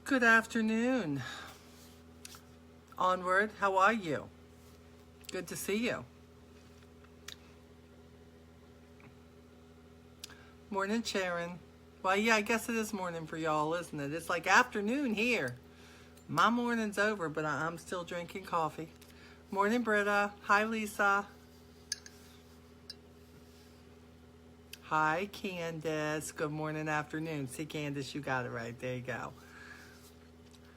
Good afternoon. Onward, how are you? Good to see you. Morning, Sharon. Well, yeah, I guess it is morning for y'all, isn't it? It's like afternoon here. My morning's over, but I'm still drinking coffee. Morning, Britta. Hi, Lisa. Hi, Candace. Good morning, afternoon. See, Candace, you got it right. There you go.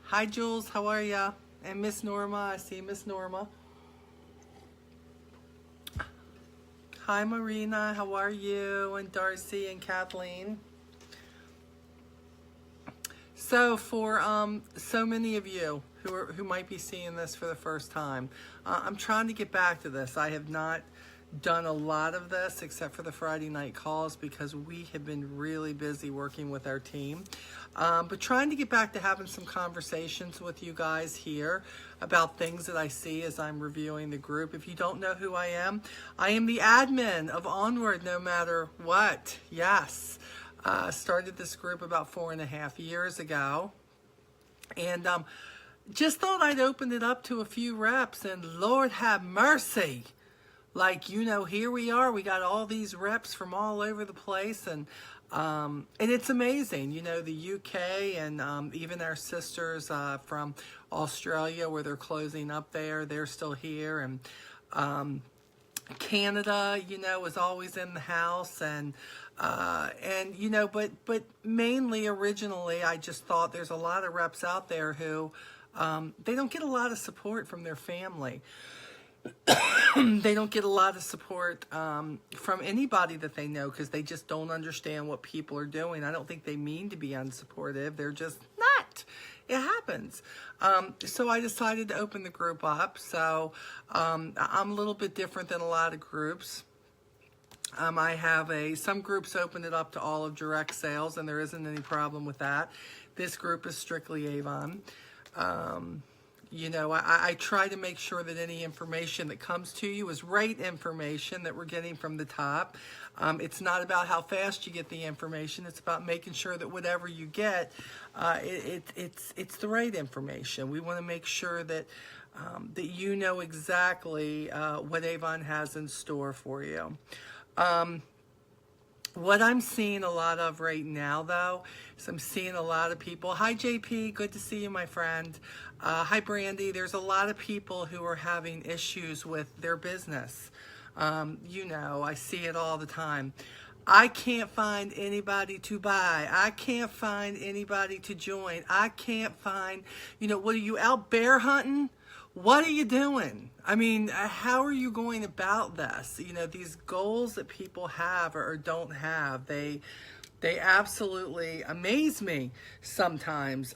Hi, Jules. How are ya? And Miss Norma. I see Miss Norma. Hi, Marina. How are you? And Darcy and Kathleen. So for so many of you who might be seeing this for the first time, I'm trying to get back to this. I have not done a lot of this except for the Friday night calls because we have been really busy working with our team. But trying to get back to having some conversations with you guys here about things that I see as I'm reviewing the group. If you don't know who I am the admin of Onward No Matter What. Yes. Started this group about 4.5 years ago. And just thought I'd open it up to a few reps, and Lord have mercy. Like, here we are. We got all these reps from all over the place, and it's amazing. The UK and even our sisters from Australia, where they're closing up there, they're still here, and Canada, is always in the house, and but mainly originally, I just thought there's a lot of reps out there who they don't get a lot of support from their family. They don't get a lot of support from anybody that they know because they just don't understand what people are doing. I don't think they mean to be unsupportive. They're just not. It happens. So I decided to open the group up. So I'm a little bit different than a lot of groups. I have some groups open it up to all of direct sales, and there isn't any problem with that. This group is strictly Avon. I try to make sure that any information that comes to you is right information that we're getting from the top. It's not about how fast you get the information. It's about making sure that whatever you get, it's the right information. We want to make sure that that you know exactly what Avon has in store for you. What I'm seeing a lot of right now, though, is I'm seeing a lot of people. Hi, JP. Good to see you, my friend. Hi, Brandy. There's a lot of people who are having issues with their business. I see it all the time. I can't find anybody to buy. I can't find anybody to join. I can't find, what are you out bear hunting? What are you doing? I mean, how are you going about this? These goals that people have or don't have, they absolutely amaze me sometimes.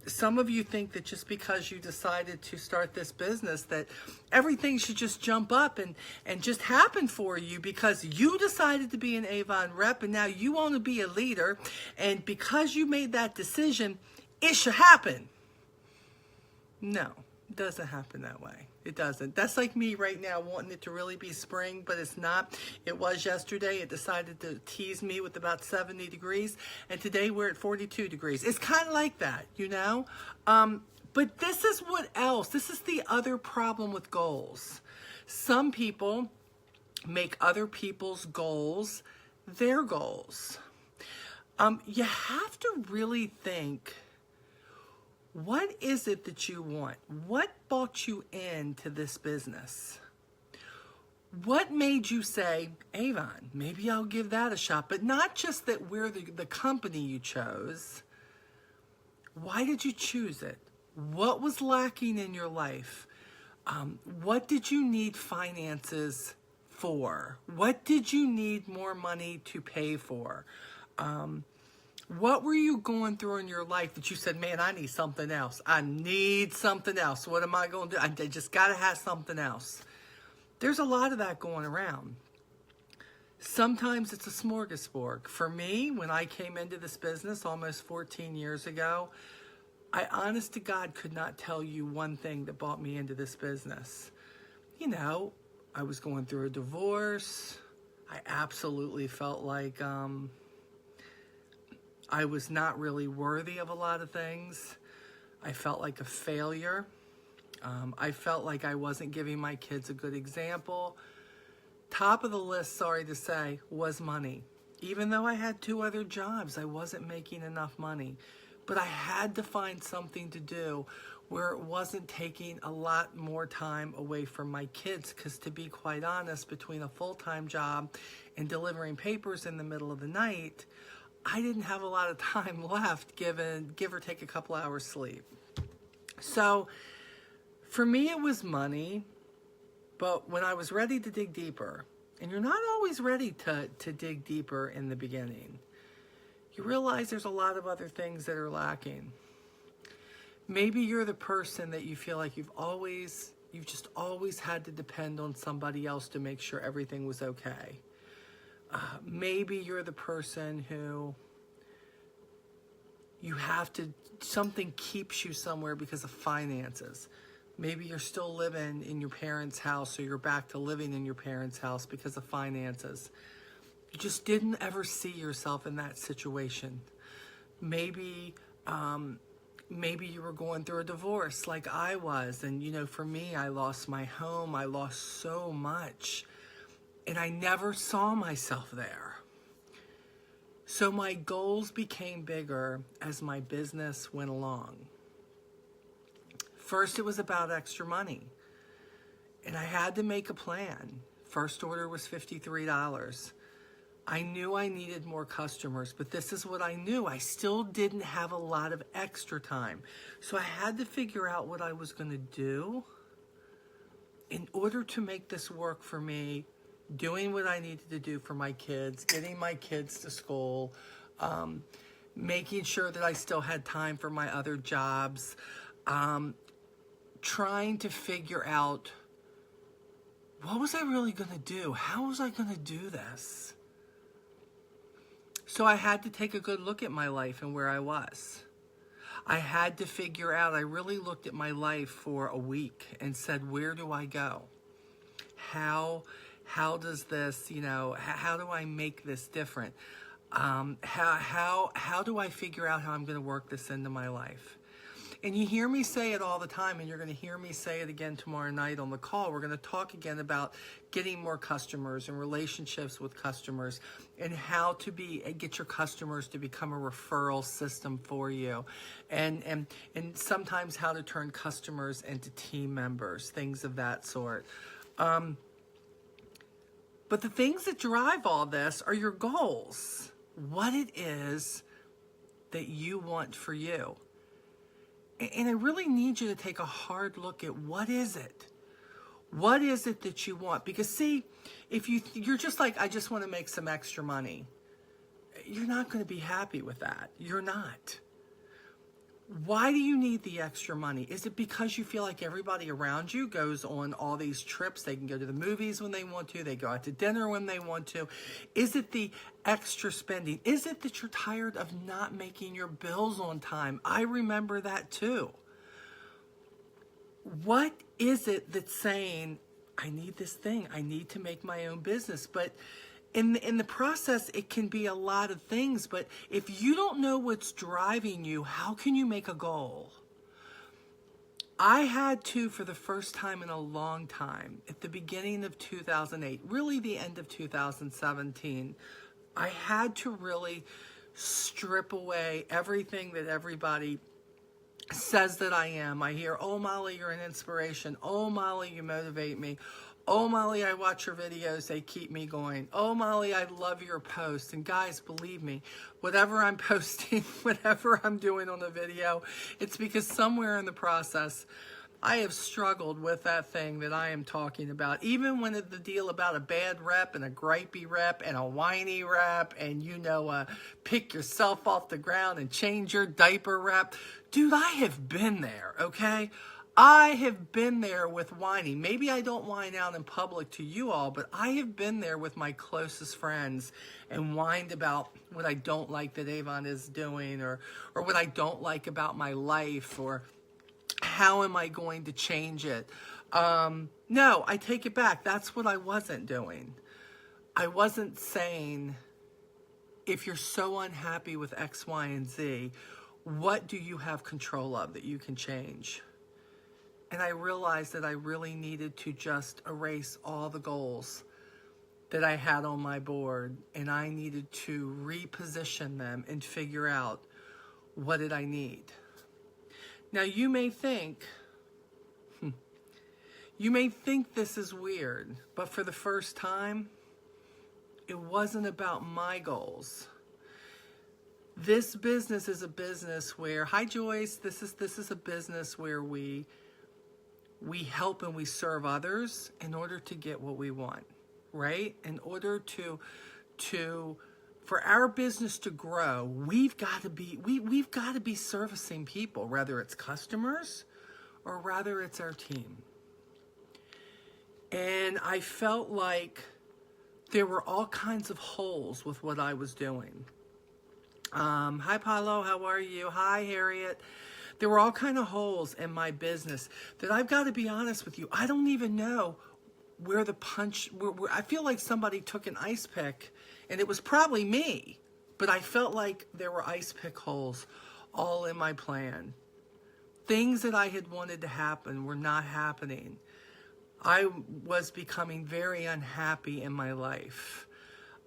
Some of you think that just because you decided to start this business that everything should just jump up and just happen for you because you decided to be an Avon rep and now you want to be a leader, and because you made that decision, it should happen. No. It doesn't happen that way. It doesn't. That's like me right now wanting it to really be spring, but it's not. It was yesterday. It decided to tease me with about 70 degrees, and today we're at 42 degrees. It's kind of like that, But this is what else. This is the other problem with goals. Some people make other people's goals their goals. You have to really think, what is it that you want? What brought you into this business? What made you say, Avon, maybe I'll give that a shot? But not just that we're the company you chose. Why did you choose it? What was lacking in your life? What did you need finances for? What did you need more money to pay for? What were you going through in your life that you said, man, I need something else. I need something else. What am I going to do? I just got to have something else. There's a lot of that going around. Sometimes it's a smorgasbord. For me, when I came into this business almost 14 years ago, I honest to God could not tell you one thing that brought me into this business. I was going through a divorce. I absolutely felt like I was not really worthy of a lot of things. I felt like a failure. I felt like I wasn't giving my kids a good example. Top of the list, sorry to say, was money. Even though I had 2 other jobs, I wasn't making enough money. But I had to find something to do where it wasn't taking a lot more time away from my kids. Because to be quite honest, between a full-time job and delivering papers in the middle of the night, I didn't have a lot of time left, give or take a couple hours sleep. So for me, it was money. But when I was ready to dig deeper, and you're not always ready to dig deeper in the beginning, you realize there's a lot of other things that are lacking. Maybe you're the person that you feel like you've just always had to depend on somebody else to make sure everything was okay. Maybe you're the person who something keeps you somewhere because of finances. Maybe you're still living in your parents' house, or you're back to living in your parents' house because of finances. You just didn't ever see yourself in that situation. Maybe you were going through a divorce like I was. And, for me, I lost my home. I lost so much. And I never saw myself there. So my goals became bigger as my business went along. First, it was about extra money. And I had to make a plan. First order was $53. I knew I needed more customers, but this is what I knew. I still didn't have a lot of extra time. So I had to figure out what I was going to do in order to make this work for me, doing what I needed to do for my kids, getting my kids to school, making sure that I still had time for my other jobs, trying to figure out, what was I really going to do? How was I going to do this? So I had to take a good look at my life and where I was. I had to figure out, I really looked at my life for a week and said, where do I go? How does this, how do I make this different? How do I figure out how I'm going to work this into my life? And you hear me say it all the time, and you're going to hear me say it again tomorrow night on the call. We're going to talk again about getting more customers and relationships with customers, and how to get your customers to become a referral system for you, and sometimes how to turn customers into team members, things of that sort. But the things that drive all this are your goals, what it is that you want for you. And I really need you to take a hard look at what is it? What is it that you want? Because see, if you're just like, I just want to make some extra money, you're not going to be happy with that. You're not. Why do you need the extra money? Is it because you feel like everybody around you goes on all these trips? They can go to the movies when they want to. They go out to dinner when they want to. Is it the extra spending? Is it that you're tired of not making your bills on time? I remember that too. What is it that's saying, I need this thing. I need to make my own business. But in the process, it can be a lot of things, but if you don't know what's driving you, how can you make a goal? I had to, for the first time in a long time, at the beginning of 2008, really the end of 2017, I had to really strip away everything that everybody says that I am. I hear, oh, Molly, you're an inspiration. Oh, Molly, you motivate me. Oh, Molly, I watch your videos. They keep me going. Oh, Molly, I love your posts. And guys, believe me, whatever I'm posting, whatever I'm doing on the video, it's because somewhere in the process, I have struggled with that thing that I am talking about. Even when the deal about a bad rep and a gripey rep and a whiny rep and, pick yourself off the ground and change your diaper rep. Dude, I have been there, okay? I have been there with whining. Maybe I don't whine out in public to you all, but I have been there with my closest friends and whined about what I don't like that Avon is doing, or what I don't like about my life, or how am I going to change it? No, I take it back. That's what I wasn't doing. I wasn't saying, if you're so unhappy with X, Y, and Z, What do you have control of that you can change? And I realized that I really needed to just erase all the goals that I had on my board, and I needed to reposition them and figure out, what did I need? Now you may think this is weird, but for the first time, it wasn't about my goals. This business is a business where, hi Joyce, this is a business where we help and we serve others in order to get what we want, right? In order for our business to grow, we've got to be servicing people, whether it's customers or whether it's our team. And I felt like there were all kinds of holes with what I was doing. Hi Paulo, how are you? Hi Harriet. There were all kinds of holes in my business that, I've got to be honest with you, I don't even know where I feel like somebody took an ice pick, and it was probably me, but I felt like there were ice pick holes all in my plan. Things that I had wanted to happen were not happening. I was becoming very unhappy in my life.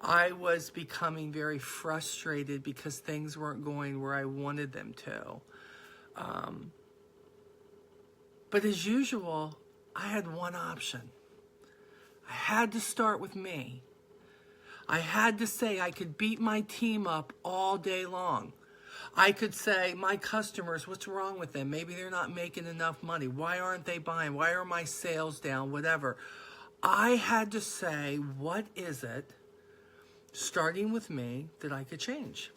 I was becoming very frustrated because things weren't going where I wanted them to. But as usual, I had one option. I had to start with me. I had to say I could beat my team up all day long. I could say, my customers, what's wrong with them? Maybe they're not making enough money. Why aren't they buying? Why are my sales down? Whatever. I had to say, what is it, starting with me, that I could change?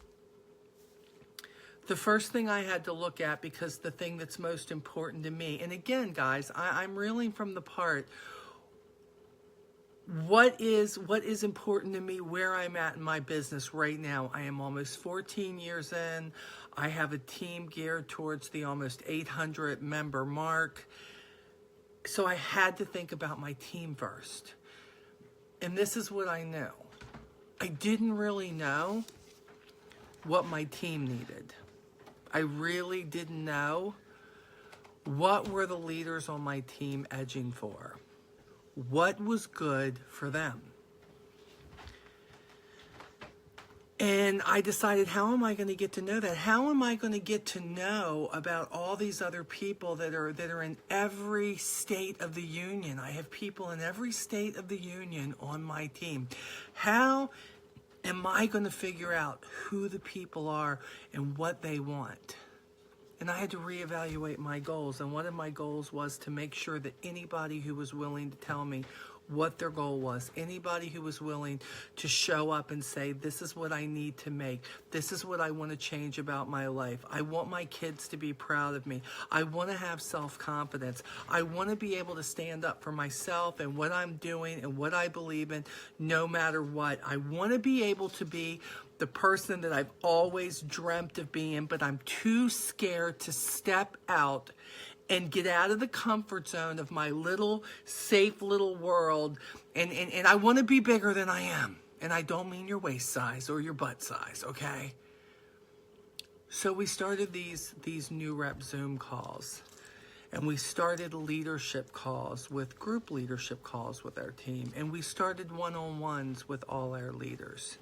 The first thing I had to look at, because the thing that's most important to me, and again, guys, I'm reeling from the part, what is important to me, where I'm at in my business right now. I am almost 14 years in. I have a team geared towards the almost 800 member mark. So I had to think about my team first. And this is what I knew. I didn't really know what my team needed. I really didn't know what were the leaders on my team edging for. What was good for them? And I decided, how am I going to get to know that? How am I going to get to know about all these other people that are in every state of the union? I have people in every state of the union on my team. How am I going to figure out who the people are and what they want? And I had to reevaluate my goals. And one of my goals was to make sure that anybody who was willing to tell me what their goal was, anybody who was willing to show up and say, this is what I need to make, this is what I want to change about my life. I want my kids to be proud of me. I want to have self-confidence. I want to be able to stand up for myself and what I'm doing and what I believe in, no matter what. I want to be able to be the person that I've always dreamt of being, but I'm too scared to step out and get out of the comfort zone of my little, safe little world. And I want to be bigger than I am. And I don't mean your waist size or your butt size, okay? So we started these new rep Zoom calls. And we started leadership calls, with group leadership calls with our team. And we started one-on-ones with all our leaders.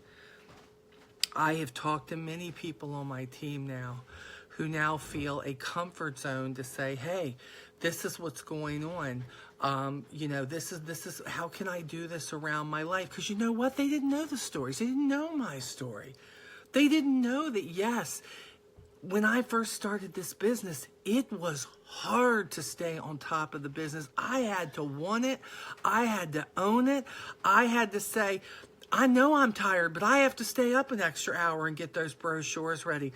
I have talked to many people on my team now who now feel a comfort zone to say, hey, this is what's going on. This is how can I do this around my life? Because you know what? They didn't know the stories. They didn't know my story. They didn't know that, yes, when I first started this business, it was hard to stay on top of the business. I had to want it. I had to own it. I had to say, I know I'm tired, but I have to stay up an extra hour and get those brochures ready.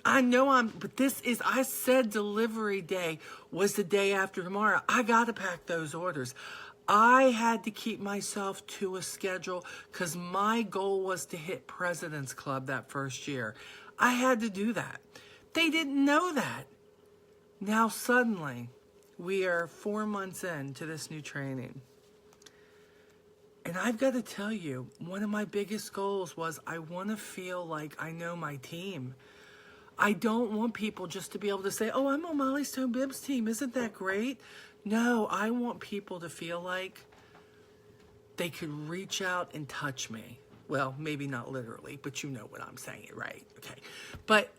I said delivery day was the day after tomorrow. I got to pack those orders. I had to keep myself to a schedule because my goal was to hit President's Club that first year. I had to do that. They didn't know that. Now suddenly, we are 4 months into this new training. And I've got to tell you, one of my biggest goals was I want to feel like I know my team. I don't want people just to be able to say, oh, I'm on Molly Stone Bibbs team. Isn't that great? No, I want people to feel like they could reach out and touch me. Well, maybe not literally, but you know what I'm saying, right? Okay. But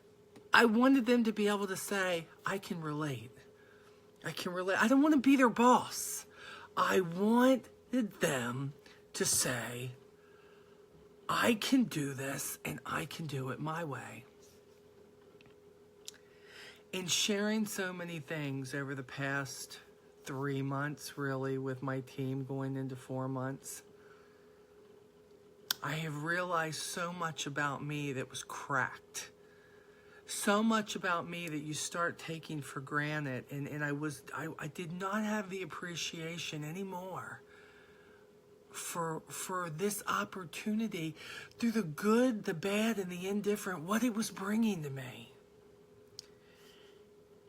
I wanted them to be able to say, I can relate. I can relate. I don't want to be their boss. I wanted them to say, I can do this and I can do it my way. In sharing so many things over the past 3 months, really, with my team going into 4 months, I have realized so much about me that was cracked. So much about me that you start taking for granted. And I did not have the appreciation anymore for this opportunity through the good, the bad, and the indifferent, what it was bringing to me.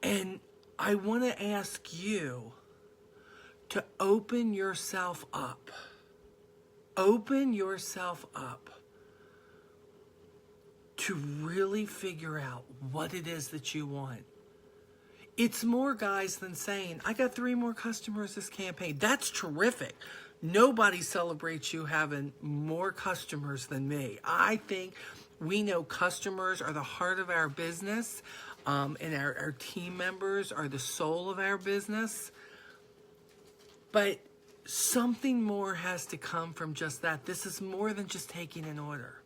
And I want to ask you to open yourself up. Open yourself up to really figure out what it is that you want. It's more, guys, than saying, I got 3 more customers this campaign. That's terrific. Nobody celebrates you having more customers than me. I think we know customers are the heart of our business. And our team members are the soul of our business. But something more has to come from just that. This is more than just taking an order.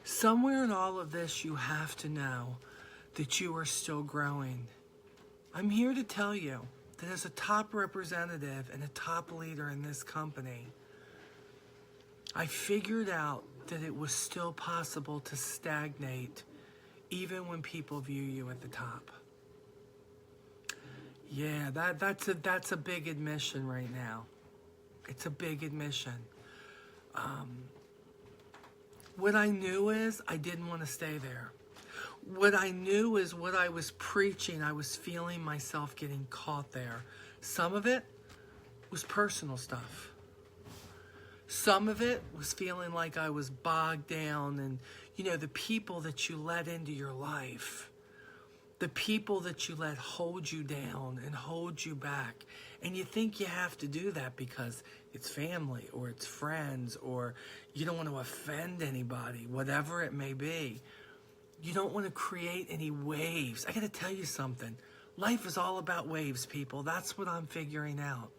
Somewhere in all of this, you have to know that you are still growing. I'm here to tell you that as a top representative and a top leader in this company, I figured out that it was still possible to stagnate even when people view you at the top. Yeah, that's a big admission right now. It's a big admission. What I knew is I didn't want to stay there. What I knew is what I was preaching, I was feeling myself getting caught there. Some of it was personal stuff. Some of it was feeling like I was bogged down, and the people that you let into your life, the people that you let hold you down and hold you back, and you think you have to do that because it's family or it's friends or you don't want to offend anybody, whatever it may be. You don't want to create any waves. I got to tell you something. Life is all about waves, people. That's what I'm figuring out.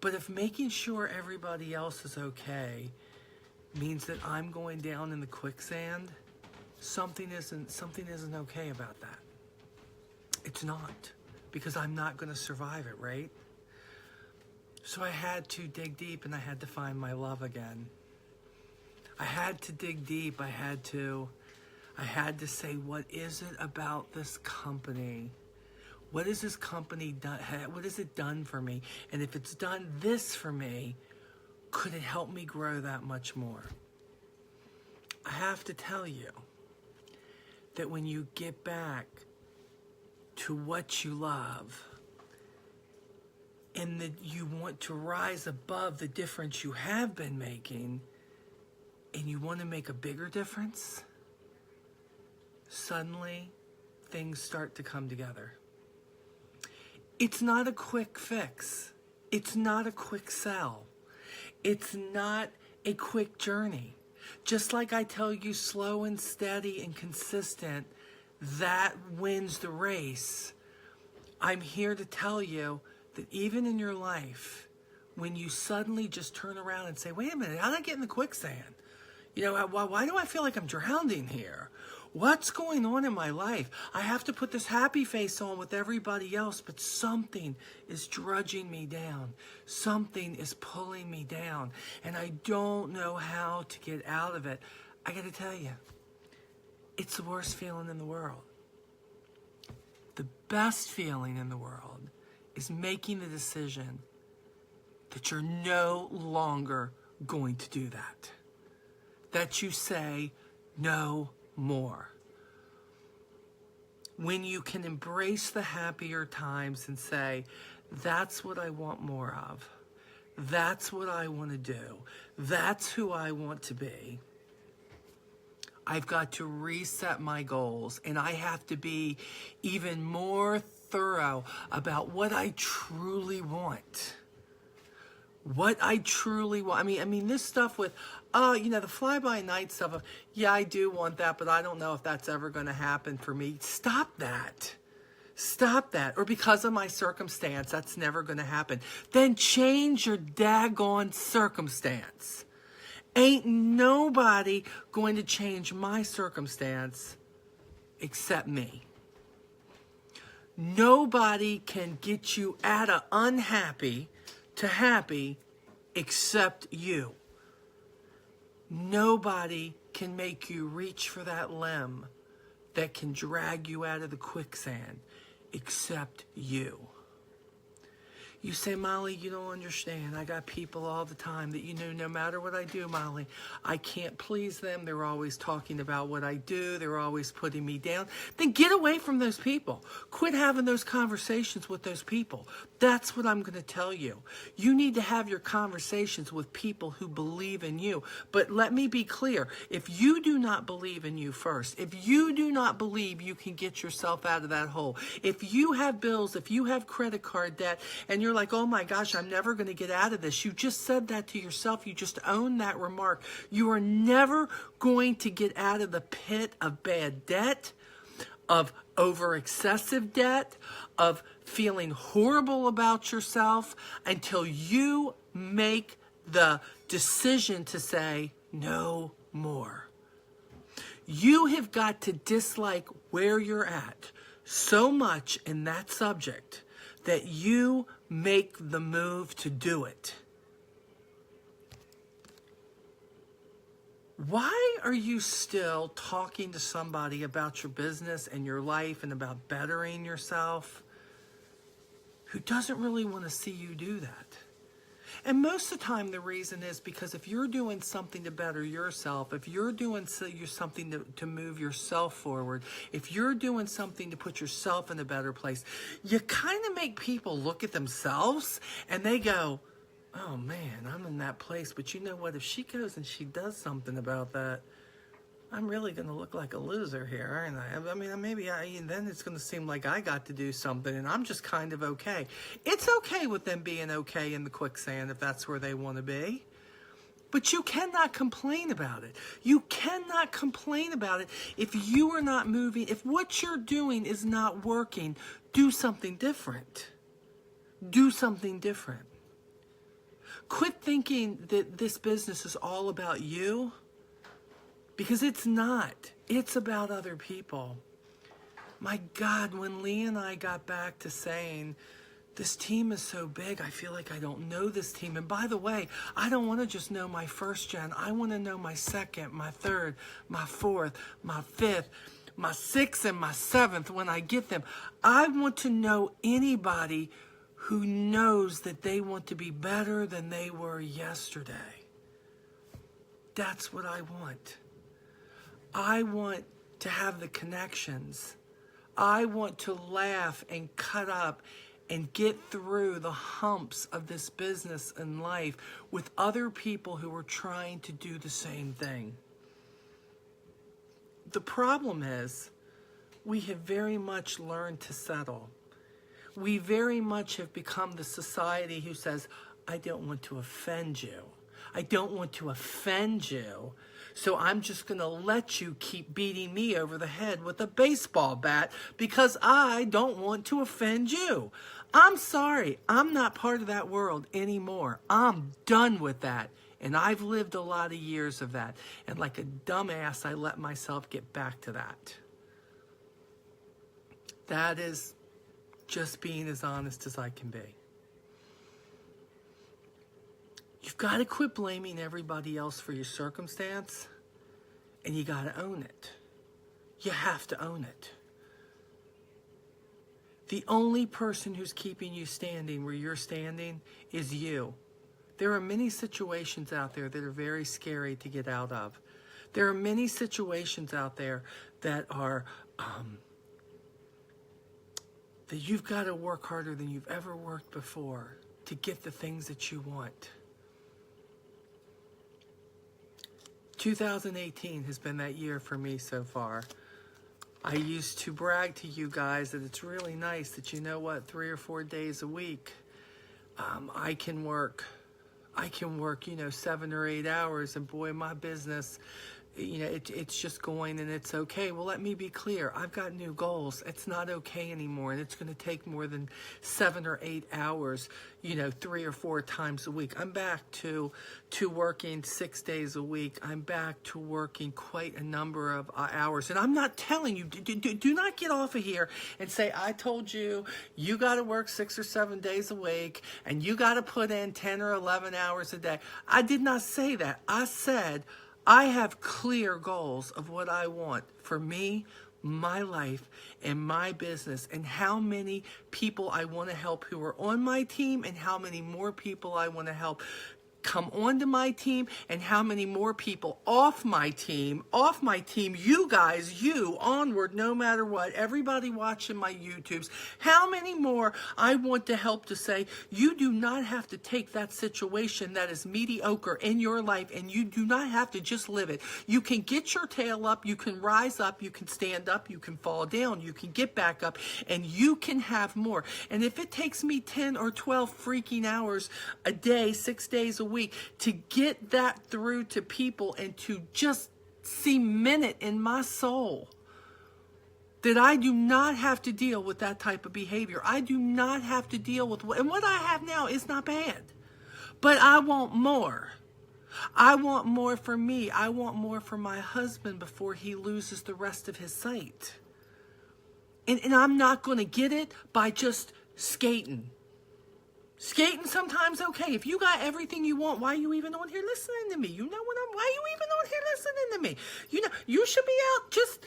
But if making sure everybody else is okay means that I'm going down in the quicksand, something isn't okay about that. It's not, because I'm not going to survive it, right? So I had to dig deep and I had to find my love again. I had to dig deep. I had to say, what is it about this company? What has this company done? What has it done for me? And if it's done this for me, could it help me grow that much more? I have to tell you that when you get back to what you love and that you want to rise above the difference you have been making and you want to make a bigger difference, suddenly things start to come together. It's not a quick fix. It's not a quick sell. It's not a quick journey. Just like I tell you, slow and steady and consistent, that wins the race. I'm here to tell you that even in your life, when you suddenly just turn around and say, wait a minute, how did I get in the quicksand? Why do I feel like I'm drowning here? What's going on in my life? I have to put this happy face on with everybody else, but something is drudging me down. Something is pulling me down, and I don't know how to get out of it. I got to tell you, it's the worst feeling in the world. The best feeling in the world is making the decision that you're no longer going to do that. That you say no more. When you can embrace the happier times and say, that's what I want more of. That's what I want to do. That's who I want to be. I've got to reset my goals, and I have to be even more thorough about what I truly want. What I truly want. I mean, this stuff with, the fly-by-night stuff of, yeah, I do want that, but I don't know if that's ever going to happen for me. Stop that. Stop that. Or because of my circumstance, that's never going to happen. Then change your daggone circumstance. Ain't nobody going to change my circumstance except me. Nobody can get you out of unhappy to happy except you. Nobody can make you reach for that limb that can drag you out of the quicksand except you. You say, Molly, you don't understand. I got people all the time that, no matter what I do, Molly, I can't please them. They're always talking about what I do. They're always putting me down. Then get away from those people. Quit having those conversations with those people. That's what I'm going to tell you. You need to have your conversations with people who believe in you. But let me be clear. If you do not believe in you first, if you do not believe you can get yourself out of that hole, if you have bills, if you have credit card debt, and you're like, oh my gosh, I'm never going to get out of this. You just said that to yourself. You just owned that remark. You are never going to get out of the pit of bad debt, of over excessive debt, of feeling horrible about yourself until you make the decision to say no more. You have got to dislike where you're at so much in that subject that you make the move to do it. Why are you still talking to somebody about your business and your life and about bettering yourself who doesn't really want to see you do that? And most of the time, the reason is because if you're doing something to better yourself, if you're doing something to move yourself forward, if you're doing something to put yourself in a better place, you kind of make people look at themselves and they go, oh man, I'm in that place. But you know what? If she goes and she does something about that, I'm really going to look like a loser here, aren't I? I mean, then it's going to seem like I got to do something and I'm just kind of okay. It's okay with them being okay in the quicksand if that's where they want to be. But you cannot complain about it. You cannot complain about it if you are not moving. If what you're doing is not working, do something different. Do something different. Quit thinking that this business is all about you. Because it's not. It's about other people. My God, when Lee and I got back to saying, this team is so big, I feel like I don't know this team. And by the way, I don't want to just know my first gen. I want to know my second, my third, my fourth, my fifth, my sixth, and my seventh when I get them. I want to know anybody who knows that they want to be better than they were yesterday. That's what I want. I want to have the connections. I want to laugh and cut up and get through the humps of this business and life with other people who are trying to do the same thing. The problem is we have very much learned to settle. We very much have become the society who says, I don't want to offend you. I don't want to offend you. So I'm just going to let you keep beating me over the head with a baseball bat because I don't want to offend you. I'm sorry. I'm not part of that world anymore. I'm done with that. And I've lived a lot of years of that. And like a dumbass, I let myself get back to that. That is just being as honest as I can be. You've got to quit blaming everybody else for your circumstance, and you got to own it. You have to own it. The only person who's keeping you standing where you're standing is you. There are many situations out there that are very scary to get out of. There are many situations out there that are that you've got to work harder than you've ever worked before to get the things that you want. 2018 has been that year for me so far. I used to brag to you guys that it's really nice that, you know what, 3 or 4 days a week, I can work, 7 or 8 hours, and boy, my business, it's just going and it's okay. Well, let me be clear. I've got new goals. It's not okay anymore, and it's going to take more than 7 or 8 hours, 3 or 4 times a week. I'm back to working 6 days a week. I'm back to working quite a number of hours. And I'm not telling you, do not get off of here and say, I told you, you got to work 6 or 7 days a week, and you got to put in 10 or 11 hours a day. I did not say that. I said, I have clear goals of what I want for me, my life, and my business, and how many people I want to help who are on my team, and how many more people I want to help come onto my team, and how many more people off my team, you guys, onward, no matter what, everybody watching my YouTubes, how many more I want to help to say, you do not have to take that situation that is mediocre in your life, and you do not have to just live it. You can get your tail up, you can rise up, you can stand up, you can fall down, you can get back up, and you can have more. And if it takes me 10 or 12 freaking hours a day, 6 days a week, to get that through to people and to just cement it in my soul that I do not have to deal with that type of behavior. I do not have to deal with and what I have now is not bad, but I want more. I want more for me. I want more for my husband before he loses the rest of his sight. And I'm not going to get it by just skating. Skating sometimes okay. If you got everything you want, why are you even on here listening to me? Why are you even on here listening to me? You should be out just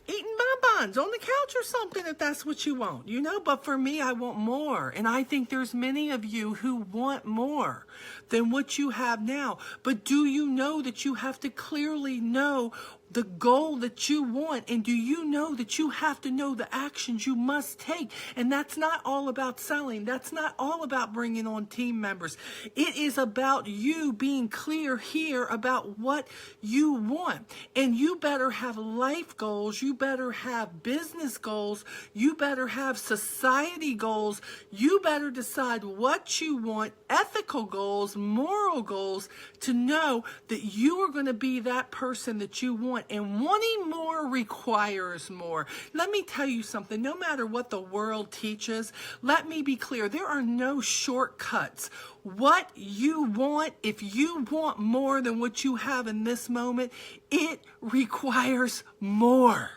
eating bonbons on the couch or something if that's what you want, But for me, I want more. And I think there's many of you who want more than what you have now. But do you know that you have to clearly know the goal that you want? And do you know that you have to know the actions you must take? And that's not all about selling. That's not all about bringing on team members. It is about you being clear here about what you want. And you better have life goals. You better have business goals. You better have society goals. You better decide what you want, ethical goals, moral goals, to know that you are going to be that person that you want. And wanting more requires more. Let me tell you something. No matter what the world teaches, let me be clear. There are no shortcuts. What you want, if you want more than what you have in this moment, it requires more.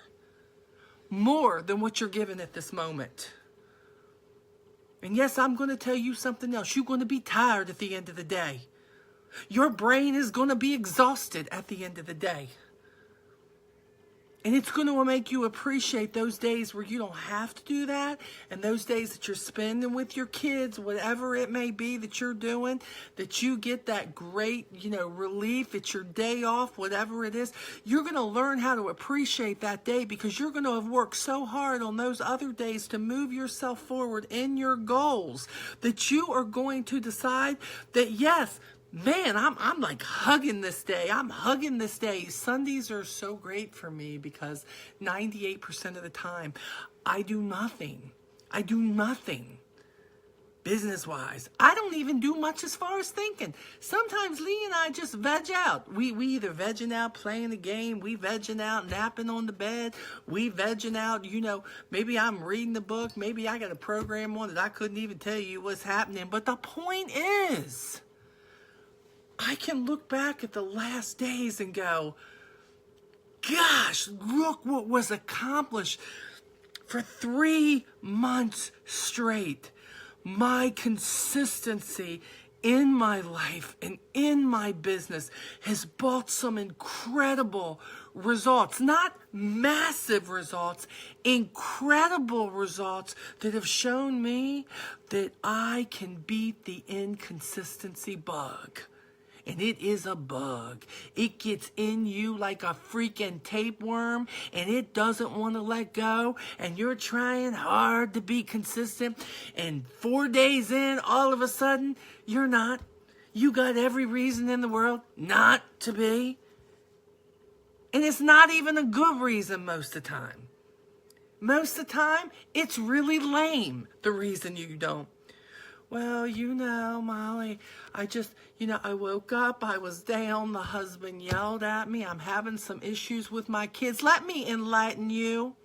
More than what you're given at this moment. And yes, I'm going to tell you something else. You're going to be tired at the end of the day. Your brain is going to be exhausted at the end of the day. And it's going to make you appreciate those days where you don't have to do that, and those days that you're spending with your kids, whatever it may be that you're doing, that you get that great, relief. It's your day off, whatever it is. You're going to learn how to appreciate that day because you're going to have worked so hard on those other days to move yourself forward in your goals that you are going to decide that, yes, man, I'm like hugging this day. I'm hugging this day. Sundays are so great for me because 98% of the time I do nothing. Business-wise. I don't even do much as far as thinking. Sometimes Lee and I just veg out. We either vegging out playing a game, we vegging out napping on the bed, we vegging out, maybe I'm reading the book, maybe I got a program on that I couldn't even tell you what's happening. But the point is, I can look back at the last days and go, gosh, look what was accomplished for 3 months straight. My consistency in my life and in my business has brought some incredible results, not massive results, incredible results that have shown me that I can beat the inconsistency bug. And it is a bug. It gets in you like a freaking tapeworm, and it doesn't want to let go, and you're trying hard to be consistent, and 4 days in, all of a sudden, you're not. You got every reason in the world not to be. And it's not even a good reason most of the time. Most of the time, it's really lame, the reason you don't. Well, Molly, I woke up, I was down, the husband yelled at me, I'm having some issues with my kids. Let me enlighten you.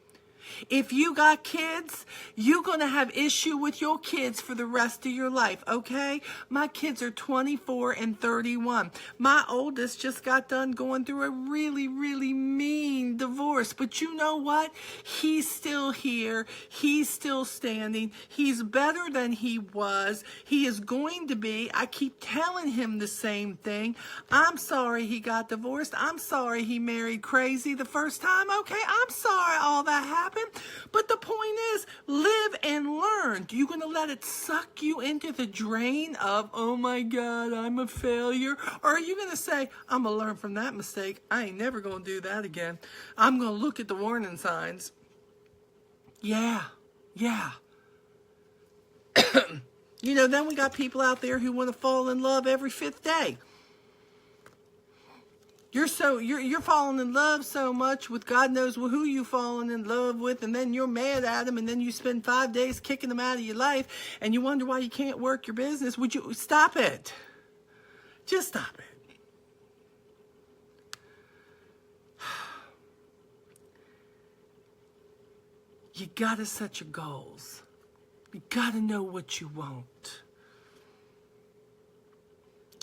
If you got kids, you're going to have issue with your kids for the rest of your life, okay? My kids are 24 and 31. My oldest just got done going through a really, really mean divorce. But you know what? He's still here. He's still standing. He's better than he was. He is going to be. I keep telling him the same thing. I'm sorry he got divorced. I'm sorry he married crazy the first time. Okay, I'm sorry all that happened. But the point is, live and learn. You going to let it suck you into the drain of, oh my God, I'm a failure? Or are you going to say, I'm going to learn from that mistake. I ain't never going to do that again. I'm going to look at the warning signs. Yeah. Then we got people out there who want to fall in love every 5th day. You're falling in love so much with God knows who you falling in love with, and then you're mad at him, and then you spend 5 days kicking him out of your life, and you wonder why you can't work your business. Would you stop it? Just stop it. You gotta set your goals. You gotta know what you want.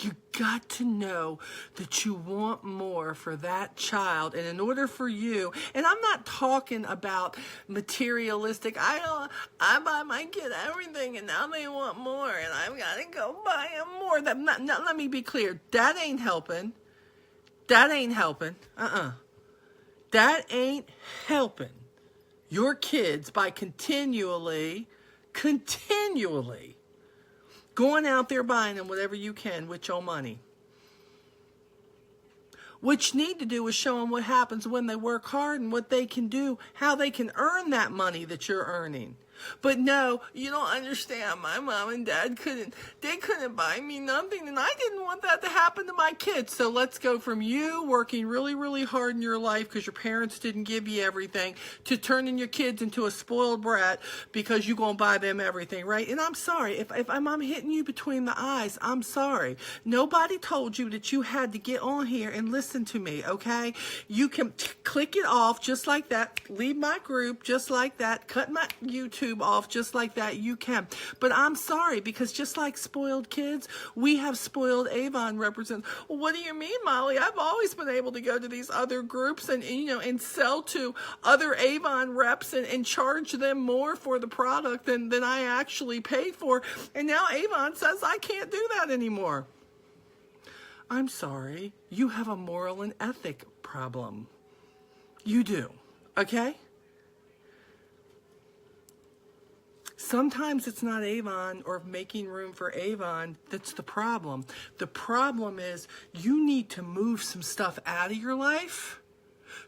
You got to know that you want more for that child. And in order for you, and I'm not talking about materialistic, I buy my kid everything and now they want more and I've got to go buy them more. Let me be clear. That ain't helping. That ain't helping. That ain't helping your kids by continually going out there buying them whatever you can with your money. What you need to do is show them what happens when they work hard and what they can do, how they can earn that money that you're earning. But no, you don't understand. My mom and dad couldn't buy me nothing, and I didn't want that to happen to my kids. So let's go from you working really, really hard in your life because your parents didn't give you everything to turning your kids into a spoiled brat because you're going to buy them everything, right? And I'm sorry. If I'm hitting you between the eyes, I'm sorry. Nobody told you that you had to get on here and listen to me, okay? You can click it off just like that, leave my group just like that, cut my YouTube off just like that, you can. But I'm sorry, because just like spoiled kids, we have spoiled Avon representatives. Well, what do you mean, Molly? I've always been able to go to these other groups and sell to other Avon reps and charge them more for the product than I actually paid for. And now Avon says I can't do that anymore. I'm sorry. You have a moral and ethic problem. You do. Okay? Sometimes it's not Avon or making room for Avon that's the problem. The problem is you need to move some stuff out of your life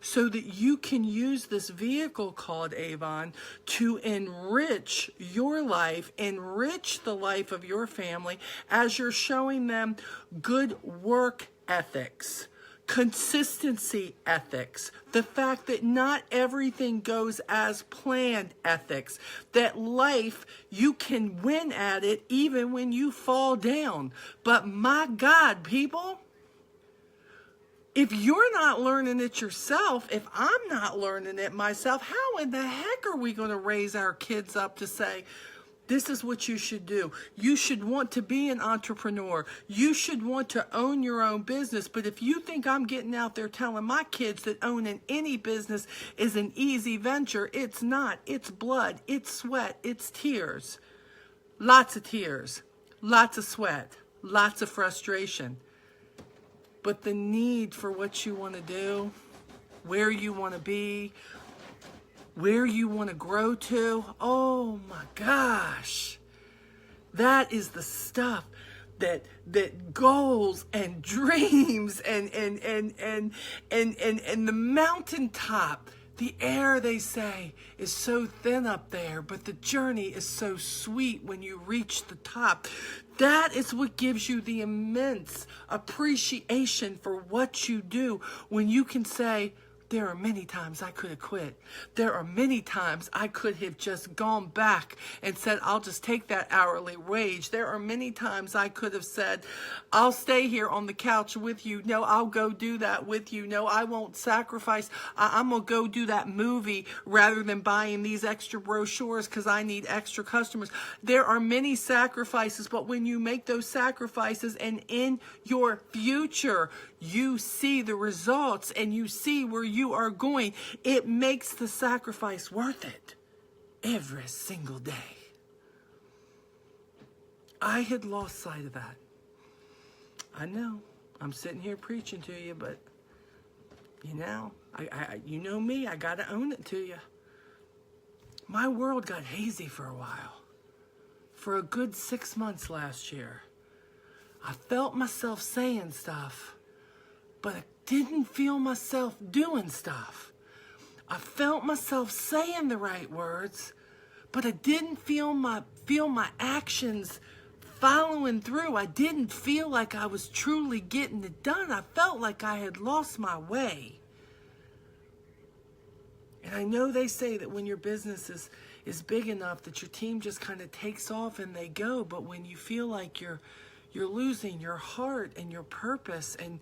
so that you can use this vehicle called Avon to enrich your life, enrich the life of your family as you're showing them good work ethics, consistency ethics, the fact that not everything goes as planned ethics, that life, you can win at it even when you fall down. But my God, people, if you're not learning it yourself, if I'm not learning it myself, how in the heck are we going to raise our kids up to say, this is what you should do? You should want to be an entrepreneur. You should want to own your own business. But if you think I'm getting out there telling my kids that owning any business is an easy venture, it's not. It's blood, it's sweat, it's tears. Lots of tears, lots of sweat, lots of frustration. But the need for what you want to do, where you want to be, where you want to grow to, oh my gosh, that is the stuff that goals and dreams and the mountaintop. The air, they say, is so thin up there, but the journey is so sweet when you reach the top. That is what gives you the immense appreciation for what you do when you can say, There are many times I could have quit. There are many times I could have just gone back and said, I'll just take that hourly wage. There are many times I could have said, I'll stay here on the couch with you. No, I'll go do that with you. No, I won't sacrifice. I'm going to go do that movie rather than buying these extra brochures because I need extra customers. There are many sacrifices, but when you make those sacrifices and in your future, you see the results and you see where you are going, it makes the sacrifice worth it every single day. I had lost sight of that. I know I'm sitting here preaching to you, but you know, you know me, I got to own it to you. My world got hazy for a while. For a good 6 months last year, I felt myself saying stuff, but I didn't feel myself doing stuff. I felt myself saying the right words, but I didn't feel my actions following through. I didn't feel like I was truly getting it done. I felt like I had lost my way. And I know they say that when your business is big enough that your team just kind of takes off and they go, but when you feel like you're losing your heart and your purpose and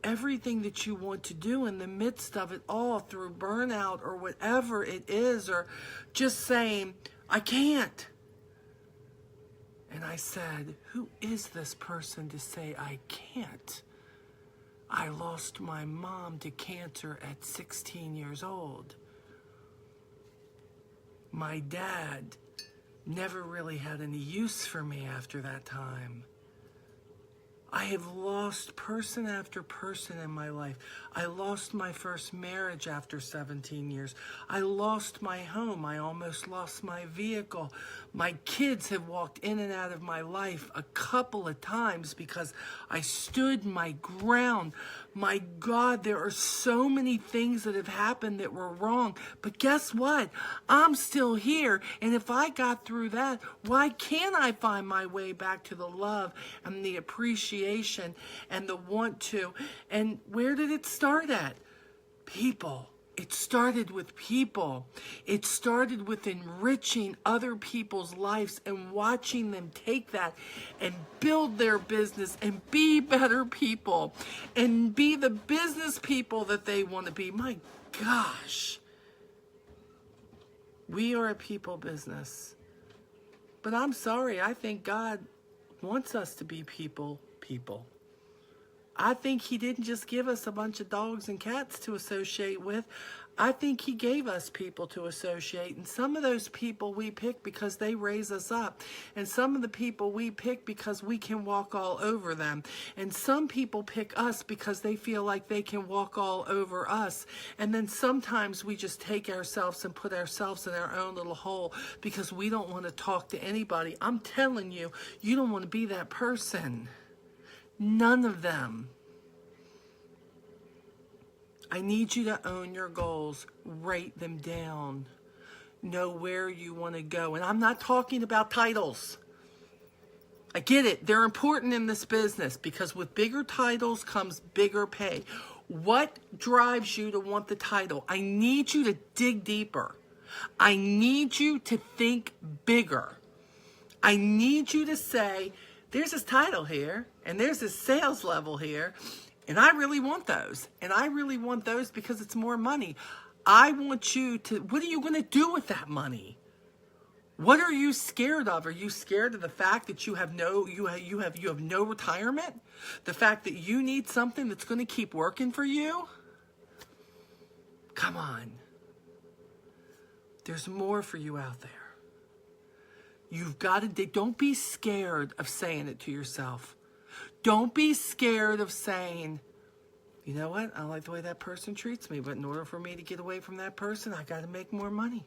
everything that you want to do in the midst of it all through burnout or whatever it is, or just saying, I can't. And I said, who is this person to say I can't? I lost my mom to cancer at 16 years old. My dad never really had any use for me after that time. I have lost person after person in my life. I lost my first marriage after 17 years. I lost my home. I almost lost my vehicle. My kids have walked in and out of my life a couple of times because I stood my ground. My God, there are so many things that have happened that were wrong. But guess what? I'm still here. And if I got through that, why can't I find my way back to the love and the appreciation and the want to? And where did it start at? People. It started with people. It started with enriching other people's lives and watching them take that and build their business and be better people and be the business people that they want to be. My gosh. We are a people business. But I'm sorry, I think God wants us to be people. I think he didn't just give us a bunch of dogs and cats to associate with. I think he gave us people to associate. And some of those people we pick because they raise us up. And some of the people we pick because we can walk all over them. And some people pick us because they feel like they can walk all over us. And then sometimes we just take ourselves and put ourselves in our own little hole because we don't want to talk to anybody. I'm telling you, you don't want to be that person. None of them. I need you to own your goals. Write them down. Know where you want to go. And I'm not talking about titles. I get it. They're important in this business because with bigger titles comes bigger pay. What drives you to want the title? I need you to dig deeper. I need you to think bigger. I need you to say, there's this title here, and there's this sales level here, and I really want those. And I really want those because it's more money. I want you to, what are you going to do with that money? What are you scared of? Are you scared of the fact that you have no retirement? The fact that you need something that's going to keep working for you? Come on. There's more for you out there. You've got to, don't be scared of saying it to yourself. Don't be scared of saying, you know what? I like the way that person treats me, but in order for me to get away from that person, I got to make more money.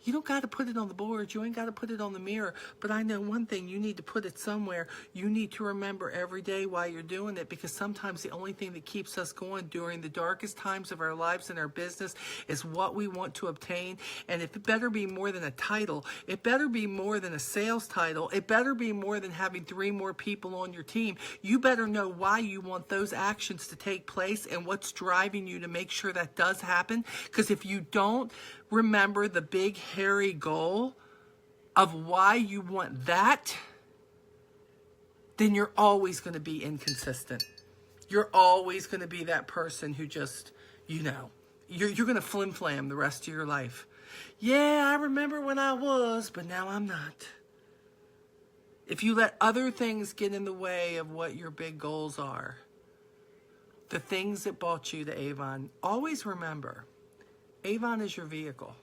You don't got to put it on the board. You ain't got to put it on the mirror. But I know one thing, you need to put it somewhere. You need to remember every day why you're doing it, because sometimes the only thing that keeps us going during the darkest times of our lives and our business is what we want to obtain. And if it better be more than a title, it better be more than a sales title, it better be more than having 3 more people on your team. You better know why you want those actions to take place and what's driving you to make sure that does happen. Because if you don't remember the big hairy goal of why you want that, then you're always going to be inconsistent. You're always going to be that person who just, you're going to flim-flam the rest of your life. Yeah, I remember when I was, but now I'm not. If you let other things get in the way of what your big goals are, the things that brought you to Avon, always remember, Avon is your vehicle.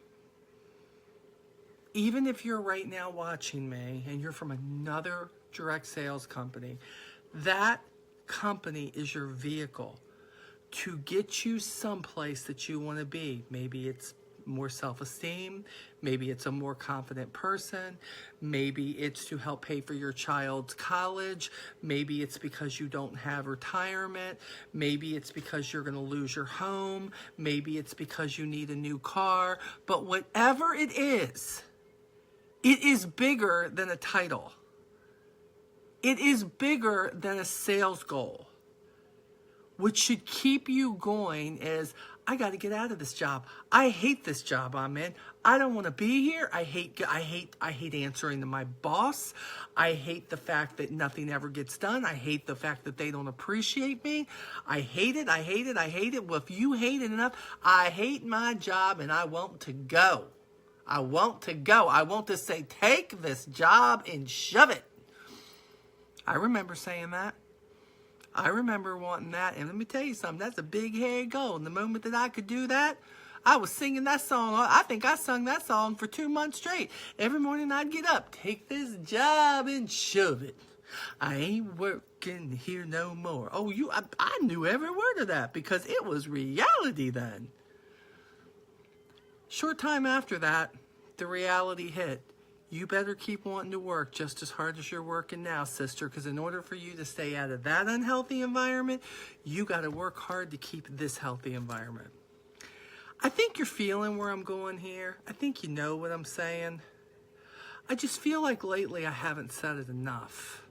Even if you're right now watching me and you're from another direct sales company, that company is your vehicle to get you someplace that you want to be. Maybe it's more self-esteem, maybe it's a more confident person, maybe it's to help pay for your child's college, maybe it's because you don't have retirement, maybe it's because you're going to lose your home, maybe it's because you need a new car. But whatever it is bigger than a title. It is bigger than a sales goal. What should keep you going is, I got to get out of this job. I hate this job I'm in. I don't want to be here. I hate answering to my boss. I hate the fact that nothing ever gets done. I hate the fact that they don't appreciate me. I hate it. I hate it. I hate it. Well, if you hate it enough, I hate my job and I want to go. I want to go. I want to say, take this job and shove it. I remember saying that. I remember wanting that. And let me tell you something, that's a big hairy goal. And the moment that I could do that, I was singing that song. I think I sung that song for 2 months straight. Every morning I'd get up, take this job and shove it. I ain't working here no more. Oh, I knew every word of that because it was reality then. Short time after that, the reality hit. You better keep wanting to work just as hard as you're working now, sister, because in order for you to stay out of that unhealthy environment, you got to work hard to keep this healthy environment. I think you're feeling where I'm going here. I think you know what I'm saying. I just feel like lately I haven't said it enough.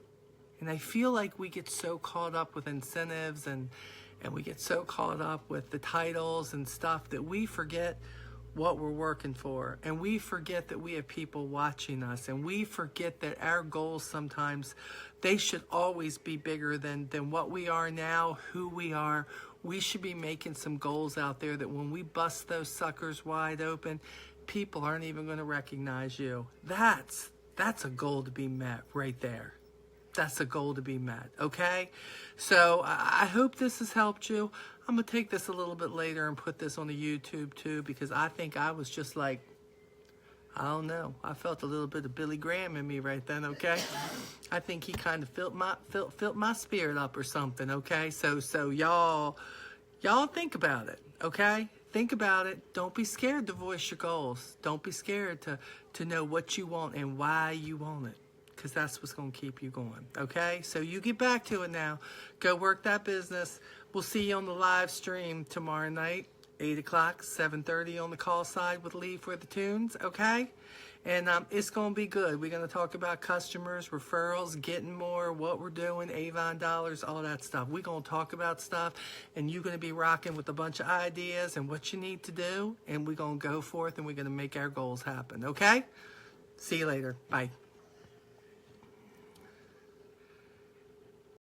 And I feel like we get so caught up with incentives and we get so caught up with the titles and stuff that we forget what we're working for, and we forget that we have people watching us, and we forget that our goals sometimes, they should always be bigger than what we are now, who we are. We should be making some goals out there that when we bust those suckers wide open, people aren't even going to recognize you. That's a goal to be met right there. That's a goal to be met, okay? So I hope this has helped you. I'm going to take this a little bit later and put this on the YouTube too, because I think I was just like, I don't know. I felt a little bit of Billy Graham in me right then, okay? I think he kind of filled my spirit up or something, okay? So y'all think about it, okay? Think about it. Don't be scared to voice your goals. Don't be scared to know what you want and why you want it, because that's what's going to keep you going, okay? So you get back to it now. Go work that business. We'll see you on the live stream tomorrow night, 8 o'clock, 7:30 on the call side with Lee for the tunes, okay? And it's going to be good. We're going to talk about customers, referrals, getting more, what we're doing, Avon dollars, all that stuff. We're going to talk about stuff, and you're going to be rocking with a bunch of ideas and what you need to do, and we're going to go forth, and we're going to make our goals happen, okay? See you later. Bye.